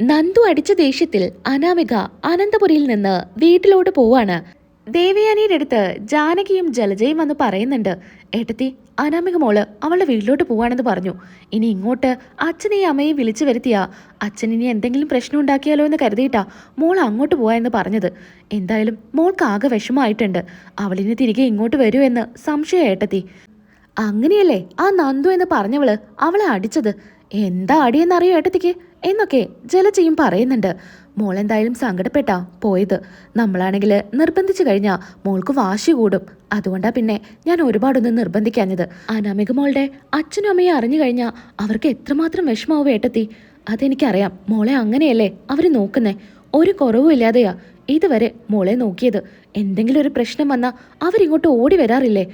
നന്ദു അടിച്ച ദേഷ്യത്തിൽ അനാമിക അനന്തപുരിയിൽ നിന്ന് വീട്ടിലോട്ട് പോവാണ്. ദേവയാനിയുടെ അടുത്ത് ജാനകിയും ജലജയും വന്ന് പറയുന്നുണ്ട്, ഏട്ടത്തി, അനാമിക മോള് അവളുടെ വീട്ടിലോട്ട് പോവാണെന്ന് പറഞ്ഞു. ഇനി ഇങ്ങോട്ട് അച്ഛനെയും അമ്മയും വിളിച്ചു വരുത്തിയാ അച്ഛൻ ഇനി എന്തെങ്കിലും പ്രശ്നം ഉണ്ടാക്കിയാലോ എന്ന് കരുതിയിട്ടാ മോൾ അങ്ങോട്ട് പോവാ എന്ന് പറഞ്ഞത്. എന്തായാലും മോൾക്ക് ആകെ വിഷമമായിട്ടുണ്ട്. അവളിനി തിരികെ ഇങ്ങോട്ട് വരുമോ എന്ന് സംശയം ഏട്ടത്തി. അങ്ങനെയല്ലേ ആ നന്ദു എന്ന് പറഞ്ഞവള് അവളെ അടിച്ചത്? എന്താ അടിയെന്നറിയോ ഏട്ടത്തിക്ക് എന്നൊക്കെ ജലജയും പറയുന്നുണ്ട്. മോളെന്തായാലും സങ്കടപ്പെട്ടാ പോയത്. നമ്മളാണെങ്കിൽ നിർബന്ധിച്ചു കഴിഞ്ഞാൽ മോൾക്ക് വാശി കൂടും. അതുകൊണ്ടാ പിന്നെ ഞാൻ ഒരുപാടൊന്നും നിർബന്ധിക്കാഞ്ഞത്. അനാമിക മോളുടെ അച്ഛനും അമ്മയും അറിഞ്ഞു കഴിഞ്ഞാൽ അവർക്ക് എത്രമാത്രം വിഷമാവും ഏട്ടത്തി. അതെനിക്കറിയാം. മോളെ അങ്ങനെയല്ലേ അവര് നോക്കുന്നേ. ഒരു കുറവും ഇല്ലാതെയാ ഇതുവരെ മോളെ നോക്കിയത്. എന്തെങ്കിലും ഒരു പ്രശ്നം വന്നാൽ അവരിങ്ങോട്ട് ഓടി വരാറില്ലേ?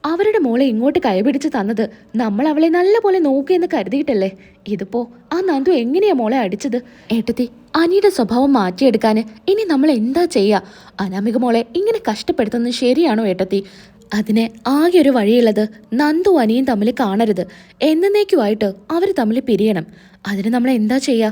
അവരുടെ മോളെ ഇങ്ങോട്ട് കൈപിടിച്ച് തന്നത് നമ്മൾ അവളെ നല്ലപോലെ നോക്കിയെന്ന് കരുതിയിട്ടല്ലേ. ഇതിപ്പോ ആ നന്ദു എങ്ങനെയാ മോളെ അടിച്ചത്? ഏട്ടത്തി, അനിയുടെ സ്വഭാവം മാറ്റിയെടുക്കാന് ഇനി നമ്മൾ എന്താ ചെയ്യാ? അനാമിക മോളെ ഇങ്ങനെ കഷ്ടപ്പെടുത്തുന്നത് ശരിയാണോ ഏട്ടത്തി? അതിന് ആകെ ഒരു വഴിയുള്ളത് നന്ദു അനിയും തമ്മിൽ കാണരുത്. എന്നേക്കുമായിട്ട് അവർ തമ്മിൽ പിരിയണം. അതിന് നമ്മൾ എന്താ ചെയ്യാ?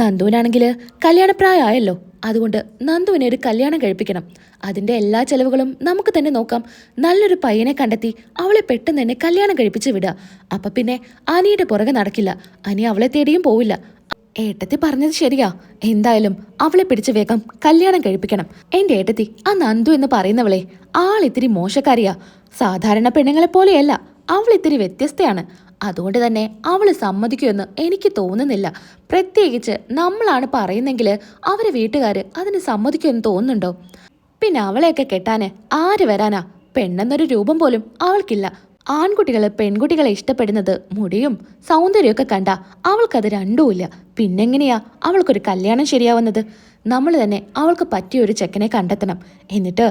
നന്ദുവിനാണെങ്കിൽ കല്യാണപ്രായമായല്ലോ. അതുകൊണ്ട് നന്ദുവിനെ ഒരു കല്യാണം കഴിപ്പിക്കണം. അതിൻ്റെ എല്ലാ ചെലവുകളും നമുക്ക് തന്നെ നോക്കാം. നല്ലൊരു പയ്യനെ കണ്ടെത്തി അവളെ പെട്ടെന്ന് തന്നെ കല്യാണം കഴിപ്പിച്ച് വിടുക. അപ്പം പിന്നെ അനിയുടെ പുറകെ നടക്കില്ല. അനി അവളെ തേടിയും പോവില്ല. ഏട്ടത്തി പറഞ്ഞത് ശരിയാ. എന്തായാലും അവളെ പിടിച്ച് വേഗം കല്യാണം കഴിപ്പിക്കണം. എൻ്റെ ഏട്ടത്തി, ആ നന്ദു എന്ന് പറയുന്നവളെ ആളിത്തിരി മോശക്കാരിയാ. സാധാരണ പെണ്ണുങ്ങളെ പോലെയല്ല, അവൾ ഇത്തിരി വ്യത്യസ്തയാണ്. അതുകൊണ്ട് തന്നെ അവള് സമ്മതിക്കുമെന്ന് എനിക്ക് തോന്നുന്നില്ല. പ്രത്യേകിച്ച് നമ്മളാണ് പറയുന്നെങ്കിൽ അവരെ വീട്ടുകാര് അതിന് സമ്മതിക്കുമെന്ന് തോന്നുന്നുണ്ടോ? പിന്നെ അവളെയൊക്കെ കെട്ടാന് ആര് വരാനാ? പെണ്ണെന്നൊരു രൂപം പോലും അവൾക്കില്ല. ആൺകുട്ടികള് പെൺകുട്ടികളെ ഇഷ്ടപ്പെടുന്നത് മുടിയും സൗന്ദര്യമൊക്കെ കണ്ട അവൾക്കത് രണ്ടുമില്ല. പിന്നെങ്ങനെയാ അവൾക്കൊരു കല്യാണം ശരിയാവുന്നത്? നമ്മൾ തന്നെ അവൾക്ക് പറ്റിയൊരു ചെക്കനെ കണ്ടെത്തണം. എന്നിട്ട്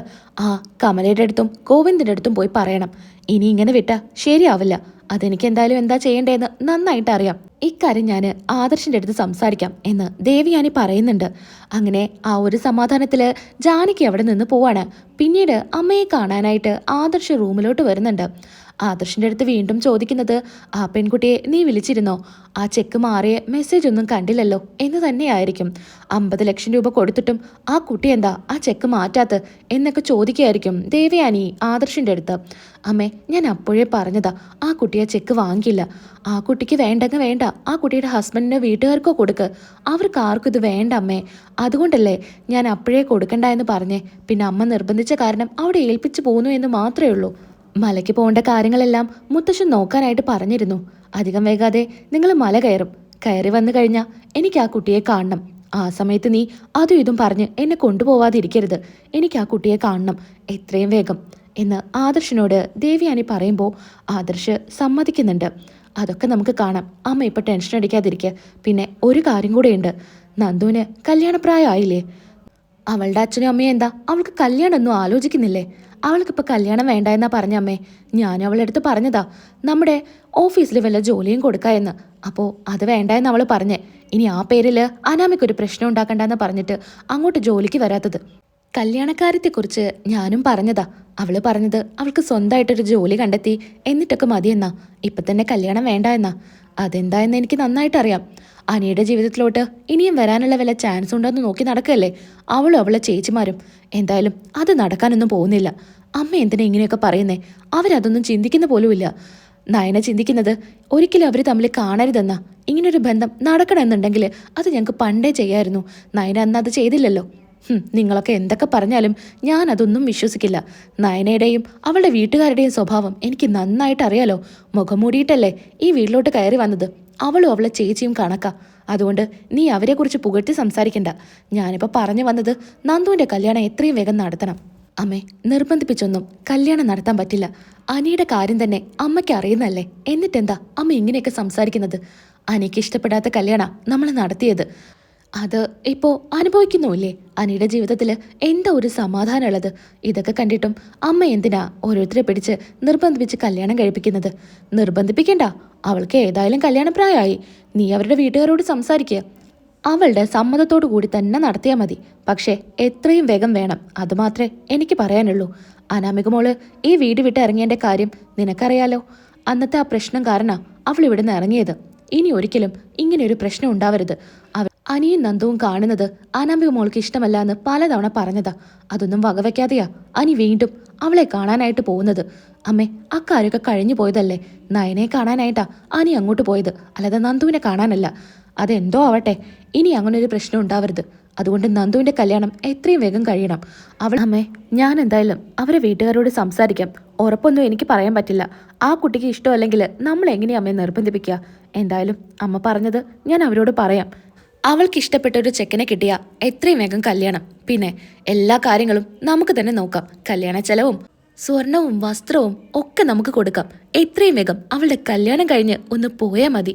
ആ കമലയുടെ അടുത്തും ഗോവിന്ദന്റെ അടുത്തും പോയി പറയണം. ഇനി ഇങ്ങനെ വിട്ടാ ശരിയാവില്ല. അതെനിക്ക് എന്തായാലും എന്താ ചെയ്യേണ്ടതെന്ന് നന്നായിട്ട് അറിയാം. ഇക്കാര്യം ഞാൻ ആദർശിന്റെ അടുത്ത് സംസാരിക്കാം എന്ന് ദേവയാനി പറയുന്നുണ്ട്. അങ്ങനെ ആ ഒരു സമാധാനത്തില് ജാനകി അവിടെ നിന്ന് പോവാണ്. പിന്നീട് അമ്മയെ കാണാനായിട്ട് ആദർശ് റൂമിലോട്ട് വരുന്നുണ്ട്. ആദർശിന്റെ അടുത്ത് വീണ്ടും ചോദിക്കുന്നത്, ആ പെൺകുട്ടിയെ നീ വിളിച്ചിരുന്നോ? ആ ചെക്ക് മാറിയ മെസ്സേജ് ഒന്നും കണ്ടില്ലല്ലോ എന്ന് തന്നെയായിരിക്കും. 50 ലക്ഷം രൂപ കൊടുത്തിട്ടും ആ കുട്ടി എന്താ ആ ചെക്ക് മാറ്റാത്ത എന്നൊക്കെ ചോദിക്കുകയായിരിക്കും ദേവയാനി ആദർശിന്റെ അടുത്ത്. അമ്മേ, ഞാൻ അപ്പോഴേ പറഞ്ഞതാ ആ കുട്ടിയെ ചെക്ക് വാങ്ങില്ല. ആ കുട്ടിക്ക് വേണ്ടെങ്കിൽ വേണ്ട, ആ കുട്ടിയുടെ ഹസ്ബൻഡിന്റെ വീട്ടുകാർക്കോ കൊടുക്ക്. അവർക്ക് ആർക്കും ഇത് വേണ്ട അമ്മേ. അതുകൊണ്ടല്ലേ ഞാൻ അപ്പോഴേ കൊടുക്കണ്ട എന്ന് പറഞ്ഞേ. പിന്നെ അമ്മ നിർബന്ധിച്ച കാരണം അവിടെ ഏൽപ്പിച്ചു പോന്നു എന്ന് മാത്രമേ ഉള്ളൂ. മലയ്ക്ക് പോകേണ്ട കാര്യങ്ങളെല്ലാം മുത്തശ്ശൻ നോക്കാനായിട്ട് പറഞ്ഞിരുന്നു. അധികം വൈകാതെ നിങ്ങൾ മല കയറും. കയറി വന്നു കഴിഞ്ഞാൽ എനിക്ക് ആ കുട്ടിയെ കാണണം. ആ സമയത്ത് നീ അതും ഇതും പറഞ്ഞ് എന്നെ കൊണ്ടുപോവാതിരിക്കരുത്. എനിക്ക് ആ കുട്ടിയെ കാണണം എത്രയും വേഗം എന്ന് ആദർശിനോട് ദേവയാനി പറയുമ്പോൾ ആദർശ് സമ്മതിക്കുന്നുണ്ട്. അതൊക്കെ നമുക്ക് കാണാം. അമ്മ ഇപ്പം ടെൻഷൻ അടിക്കാതിരിക്കുക. പിന്നെ ഒരു കാര്യം കൂടെയുണ്ട്. നന്ദുവിന് കല്യാണപ്രായമായില്ലേ? അവളുടെ അച്ഛനും അമ്മയും എന്താ അവൾക്ക് കല്യാണമൊന്നും ആലോചിക്കുന്നില്ലേ? അവൾക്കിപ്പോൾ കല്യാണം വേണ്ട എന്നാ പറഞ്ഞ അമ്മേ. ഞാനും അവളുടെ അടുത്ത് പറഞ്ഞതാ നമ്മുടെ ഓഫീസിൽ വല്ല ജോലിയും കൊടുക്കുക എന്ന്. അപ്പോൾ അത് വേണ്ട എന്ന് അവൾ പറഞ്ഞേ. ഇനി ആ പേരിൽ അനാമിക്കൊരു പ്രശ്നം ഉണ്ടാക്കണ്ടെന്ന് പറഞ്ഞിട്ട് അങ്ങോട്ട് ജോലിക്ക് വരാത്തത്. കല്യാണക്കാര്യത്തെക്കുറിച്ച് ഞാനും പറഞ്ഞതാ. അവള് പറഞ്ഞത് അവൾക്ക് സ്വന്തമായിട്ടൊരു ജോലി കണ്ടെത്തി എന്നിട്ടൊക്കെ മതിയെന്നാ. ഇപ്പം തന്നെ കല്യാണം വേണ്ട എന്നാ. അതെന്താ എന്ന് എനിക്ക് നന്നായിട്ട് അറിയാം. അനിയുടെ ജീവിതത്തിലോട്ട് ഇനിയും വരാനുള്ള വല്ല ചാൻസ് ഉണ്ടോയെന്ന് നോക്കി നടക്കല്ലേ അവളും അവളെ ചേച്ചിമാരും. എന്തായാലും അത് നടക്കാനൊന്നും പോകുന്നില്ല. അമ്മ എന്തിനാ ഇങ്ങനെയൊക്കെ പറയുന്നേ? അവരതൊന്നും ചിന്തിക്കുന്ന പോലുമില്ല. നയന ചിന്തിക്കുന്നത് ഒരിക്കലും അവർ തമ്മിൽ കാണരുതെന്നാ. ഇങ്ങനൊരു ബന്ധം നടക്കണമെന്നുണ്ടെങ്കിൽ അത് ഞങ്ങൾക്ക് പണ്ടേ ചെയ്യായിരുന്നു. നയന അന്ന് അത് ചെയ്തില്ലല്ലോ. നിങ്ങളൊക്കെ എന്തൊക്കെ പറഞ്ഞാലും ഞാൻ അതൊന്നും വിശ്വസിക്കില്ല. നയനയുടെയും അവളുടെ വീട്ടുകാരുടെയും സ്വഭാവം എനിക്ക് നന്നായിട്ട് അറിയാലോ. മുഖം മൂടിയിട്ടല്ലേ ഈ വീട്ടിലോട്ട് കയറി വന്നത്. അവളും അവളെ ചേച്ചിയും കണക്കാ. അതുകൊണ്ട് നീ അവരെക്കുറിച്ച് പുകഴ്ത്തി സംസാരിക്കണ്ട. ഞാനിപ്പോൾ പറഞ്ഞു വന്നത് നന്ദുവിൻ്റെ കല്യാണം എത്രയും വേഗം നടത്തണം. അമ്മേ, നിർബന്ധിപ്പിച്ചൊന്നും കല്യാണം നടത്താൻ പറ്റില്ല. അനിയുടെ കാര്യം തന്നെ അമ്മയ്ക്ക് അറിയുന്നല്ലേ. എന്നിട്ടെന്താ അമ്മ ഇങ്ങനെയൊക്കെ സംസാരിക്കുന്നത്? അനിക്ക് ഇഷ്ടപ്പെടാത്ത കല്യാണ നമ്മൾ നടത്തിയത്. അത് ഇപ്പോൾ അനുഭവിക്കുന്നുമില്ലേ? അനിയുടെ ജീവിതത്തിൽ എന്താ ഒരു സമാധാനം ഉള്ളത്? ഇതൊക്കെ കണ്ടിട്ടും അമ്മ എന്തിനാ ഓരോരുത്തരെ പിടിച്ച് നിർബന്ധിപ്പിച്ച് കല്യാണം കഴിപ്പിക്കുന്നത്? നിർബന്ധിപ്പിക്കണ്ട. അവൾക്ക് ഏതായാലും കല്യാണപ്രായമായി. നീ അവരുടെ വീട്ടുകാരോട് സംസാരിക്കുക. അവളുടെ സമ്മതത്തോടു കൂടി തന്നെ നടത്തിയാൽ മതി. പക്ഷേ എത്രയും വേഗം വേണം. അതുമാത്രമേ എനിക്ക് പറയാനുള്ളൂ. അനാമിക മോള് ഈ വീട് വിട്ട് ഇറങ്ങിയതിൻ്റെ കാര്യം നിനക്കറിയാലോ. അന്നത്തെ ആ പ്രശ്നം കാരണ അവൾ ഇവിടെ നിന്ന് ഇറങ്ങിയത്. ഇനി ഒരിക്കലും ഇങ്ങനെയൊരു പ്രശ്നം ഉണ്ടാവരുത്. അനിയും നന്ദുവും കാണുന്നത് അനാമിക മോൾക്ക് ഇഷ്ടമല്ല എന്ന് പലതവണ പറഞ്ഞതാ. അതൊന്നും വകവെക്കാതെയാ അനി വീണ്ടും അവളെ കാണാനായിട്ട് പോകുന്നത്. അമ്മേ, അക്കാര്യമൊക്കെ കഴിഞ്ഞു പോയതല്ലേ. നയനെ കാണാനായിട്ടാ അനി അങ്ങോട്ട് പോയത്, അല്ലാതെ നന്ദുവിനെ കാണാനല്ല. അതെന്തോ ആവട്ടെ, ഇനി അങ്ങനൊരു പ്രശ്നം ഉണ്ടാവരുത്. അതുകൊണ്ട് നന്ദുവിന്റെ കല്യാണം എത്രയും വേഗം കഴിയണം. അമ്മേ, ഞാൻ എന്തായാലും അവരെ വീട്ടുകാരോട് സംസാരിക്കാം. ഉറപ്പൊന്നും എനിക്ക് പറയാൻ പറ്റില്ല. ആ കുട്ടിക്ക് ഇഷ്ടമല്ലെങ്കിൽ നമ്മൾ എങ്ങനെയാ അമ്മയെ നിർബന്ധിപ്പിക്കുക? എന്തായാലും അമ്മ പറഞ്ഞത് ഞാൻ അവരോട് പറയാം. അവൾക്ക് ഇഷ്ടപ്പെട്ട ഒരു ചെക്കനെ കിട്ടിയ എത്രയും വേഗം കല്യാണം. പിന്നെ എല്ലാ കാര്യങ്ങളും നമുക്ക് തന്നെ നോക്കാം. കല്യാണ ചെലവും സ്വർണവും വസ്ത്രവും ഒക്കെ നമുക്ക് കൊടുക്കാം. എത്രയും വേഗം അവളുടെ കല്യാണം കഴിഞ്ഞ് ഒന്ന് പോയാൽ മതി.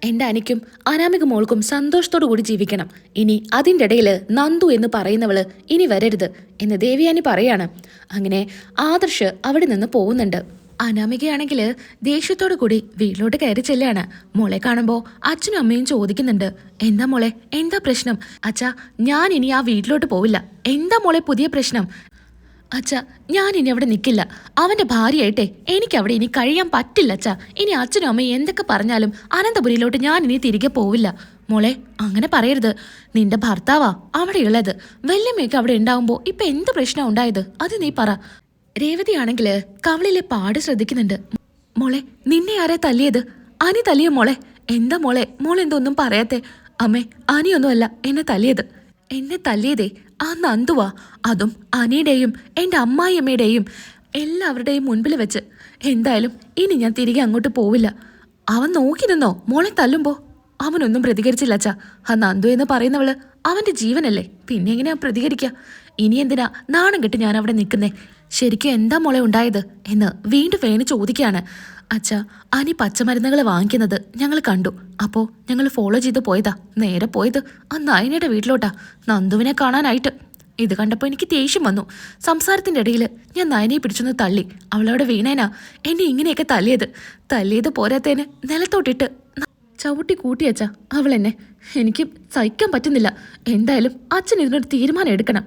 എൻ്റെ അനിക്കും അനാമിക മോൾക്കും സന്തോഷത്തോടു കൂടി ജീവിക്കണം. ഇനി അതിൻ്റെ ഇടയിൽ നന്ദു എന്ന് പറയുന്നവള് ഇനി വരരുത് എന്ന് ദേവയാനി പറയാണ്. അങ്ങനെ ആദർശ് അവിടെ നിന്ന് പോകുന്നുണ്ട്. അനാമികയാണെങ്കിൽ ദേഷ്യത്തോടു കൂടി വീട്ടിലോട്ട് കയറി ചെല്ലാണ്. മോളെ കാണുമ്പോൾ അച്ഛനും അമ്മയും ചോദിക്കുന്നുണ്ട്, എന്താ മോളെ, എന്താ പ്രശ്നം? അച്ഛാ, ഞാൻ ഇനി ആ വീട്ടിലോട്ട് പോവില്ല. എന്താ മോളെ പുതിയ പ്രശ്നം? അച്ഛാ, ഞാൻ ഇനി അവിടെ നിൽക്കില്ല. അവന്റെ ഭാര്യയായിട്ടെ എനിക്ക് അവിടെ ഇനി കഴിയാൻ പറ്റില്ല അച്ഛാ. ഇനി അച്ഛനും അമ്മയും എന്തൊക്കെ പറഞ്ഞാലും അനന്തപുരിയിലോട്ട് ഞാൻ ഇനി തിരികെ പോവില്ല. മോളെ, അങ്ങനെ പറയരുത്. നിന്റെ ഭർത്താവാ അവിടെയുള്ളത്. വല്യമ്മയൊക്കെ അവിടെ ഉണ്ടാവുമ്പോൾ ഇപ്പൊ എന്ത് പ്രശ്നം ഉണ്ടായത്? അത് നീ പറ. രേവതിയാണെങ്കിൽ കവളിലെ പാട് ശ്രദ്ധിക്കുന്നുണ്ട്. മോളെ, നിന്നെ ആരാ തല്ലിയത്? അനി തല്ലിയ മോളെ? എന്താ മോളെ, മോളെന്തൊന്നും പറയാത്തെ? അമ്മേ, അനിയൊന്നുമല്ല എന്നെ തല്ലിയത്. എന്നെ തല്ലിയതേ ആ നന്ദുവാ. അതും അനിയുടെയും എൻ്റെ അമ്മായിയമ്മയുടെയും എല്ലാവരുടെയും മുൻപിൽ വെച്ച്. എന്തായാലും ഇനി ഞാൻ തിരികെ അങ്ങോട്ട് പോവില്ല. അവൻ നോക്കി നിന്നോ മോളെ തല്ലുമ്പോ? അവനൊന്നും പ്രതികരിച്ചില്ല അച്ഛാ. ആ നന്ദു എന്ന് പറയുന്നവള് അവന്റെ ജീവനല്ലേ, പിന്നെ എങ്ങനെയാ പ്രതികരിക്കുക? ഇനി എന്തിനാ നാണം കെട്ട് ഞാൻ അവിടെ നിൽക്കുന്നേ? ശരിക്കും എന്താ മോളെ ഉണ്ടായത് എന്ന് വീണ്ടും വേണി ചോദിക്കുകയാണ്. അച്ഛാ, അനി പച്ചമരുന്നുകൾ വാങ്ങിക്കുന്നത് ഞങ്ങൾ കണ്ടു. അപ്പോൾ ഞങ്ങൾ ഫോളോ ചെയ്ത് പോയതാ. നേരെ പോയത് ആ നയനയുടെ വീട്ടിലോട്ടാ, നന്ദുവിനെ കാണാനായിട്ട്. ഇത് കണ്ടപ്പോൾ എനിക്ക് ദേഷ്യം വന്നു. സംസാരത്തിൻ്റെ ഇടയിൽ ഞാൻ നയനയെ പിടിച്ചൊന്ന് തള്ളി. അവളവിടെ വീണേനാ എന്നെ ഇങ്ങനെയൊക്കെ തല്ലിയത് പോരാത്തേന് നിലത്തോട്ടിട്ട് ചവിട്ടി കൂട്ടിയച്ചാ അവൾ എന്നെ. എനിക്ക് സഹിക്കാൻ പറ്റുന്നില്ല. എന്തായാലും അച്ഛൻ ഇതിനൊരു തീരുമാനം എടുക്കണം.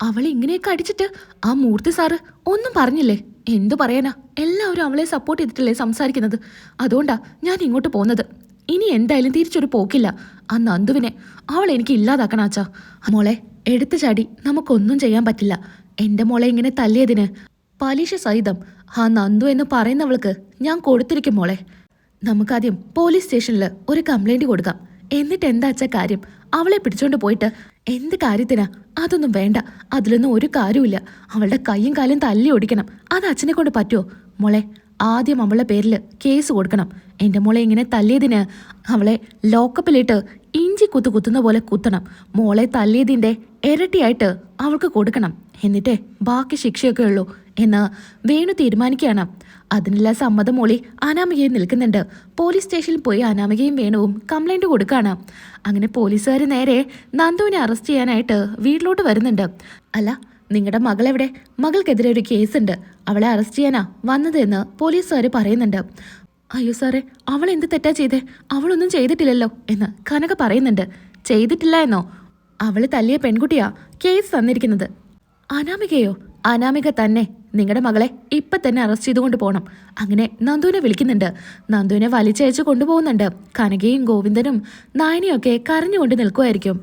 അവളെ ഇങ്ങനെയൊക്കെ അടിച്ചിട്ട് ആ മൂർത്തി സാറ് ഒന്നും പറഞ്ഞില്ലേ? എന്തു പറയാനാ, എല്ലാവരും അവളെ സപ്പോർട്ട് ചെയ്തിട്ടല്ലേ സംസാരിക്കുന്നത്. അതുകൊണ്ടാ ഞാൻ ഇങ്ങോട്ട് പോകുന്നത്. ഇനി എന്തായാലും തിരിച്ചൊരു പോക്കില്ല. ആ നന്ദുവിനെ അവളെ എനിക്ക് ഇല്ലാതാക്കണം അച്ഛാ. മോളെ, എടുത്തു ചാടി നമുക്കൊന്നും ചെയ്യാൻ പറ്റില്ല. എൻ്റെ മോളെ ഇങ്ങനെ തല്ലിയതിന് പലിശ സഹിതം ആ നന്ദു എന്ന് പറയുന്നവൾക്ക് ഞാൻ കൊടുത്തിരിക്കും മോളെ. നമുക്കാദ്യം പോലീസ് സ്റ്റേഷനിൽ ഒരു കംപ്ലൈന്റ് കൊടുക്കാം. എന്നിട്ട് എന്താ അച്ഛാ കാര്യം? അവളെ പിടിച്ചോണ്ട് പോയിട്ട് എന്ത് കാര്യത്തിനാ? അതൊന്നും വേണ്ട. അതിലൊന്നും ഒരു കാര്യമില്ല. അവളുടെ കൈയും കാലും തല്ലി ഓടിക്കണം. അത് അച്ഛനെ കൊണ്ട് പറ്റുമോ? മോളെ, ആദ്യം അവളുടെ പേരിൽ കേസ് കൊടുക്കണം. എൻ്റെ മോളെ ഇങ്ങനെ തല്ലിയതിന് അവളെ ലോക്കപ്പിലിട്ട് ഇഞ്ചി കുത്തുന്ന പോലെ കുത്തണം. മോളെ തല്ലിയതിൻ്റെ ഇരട്ടിയായിട്ട് അവൾക്ക് കൊടുക്കണം. എന്നിട്ടേ ബാക്കി ശിക്ഷയൊക്കെ ഉള്ളൂ എന്ന് വേണു തീരുമാനിക്കുകയാണ്. അതിനുള്ള സമ്മതം മോളി അനാമികയും നിൽക്കുന്നുണ്ട്. പോലീസ് സ്റ്റേഷനിൽ പോയി അനാമികയും വേണുവും കംപ്ലൈന്റ് കൊടുക്കുകയാണ്. അങ്ങനെ പോലീസുകാർ നേരെ നന്ദുവിനെ അറസ്റ്റ് ചെയ്യാനായിട്ട് വീട്ടിലോട്ട് വരുന്നുണ്ട്. അല്ല, നിങ്ങളുടെ മകളെവിടെ? മകൾക്കെതിരെ ഒരു കേസുണ്ട്. അവളെ അറസ്റ്റ് ചെയ്യാനാ വന്നതെന്ന് പോലീസുകാർ പറയുന്നുണ്ട്. അയ്യോ സാറേ, അവൾ എന്ത് തെറ്റാ ചെയ്തേ? അവളൊന്നും ചെയ്തിട്ടില്ലല്ലോ എന്ന് കനക പറയുന്നുണ്ട്. ചെയ്തിട്ടില്ല എന്നോ? അവള് തല്ലിയ പെൺകുട്ടിയാ കേസ് തന്നിരിക്കുന്നത്. അനാമികയോ? അനാമിക തന്നെ. നിങ്ങളുടെ മകളെ ഇപ്പം തന്നെ അറസ്റ്റ് ചെയ്തുകൊണ്ട് പോകണം. അങ്ങനെ നന്ദുവിനെ വിളിക്കുന്നുണ്ട്. നന്ദുവിനെ വലിച്ചയച്ച് കൊണ്ടുപോകുന്നുണ്ട്. കനകയും ഗോവിന്ദനും നായനയൊക്കെ കരഞ്ഞുകൊണ്ട് നിൽക്കുമായിരിക്കും.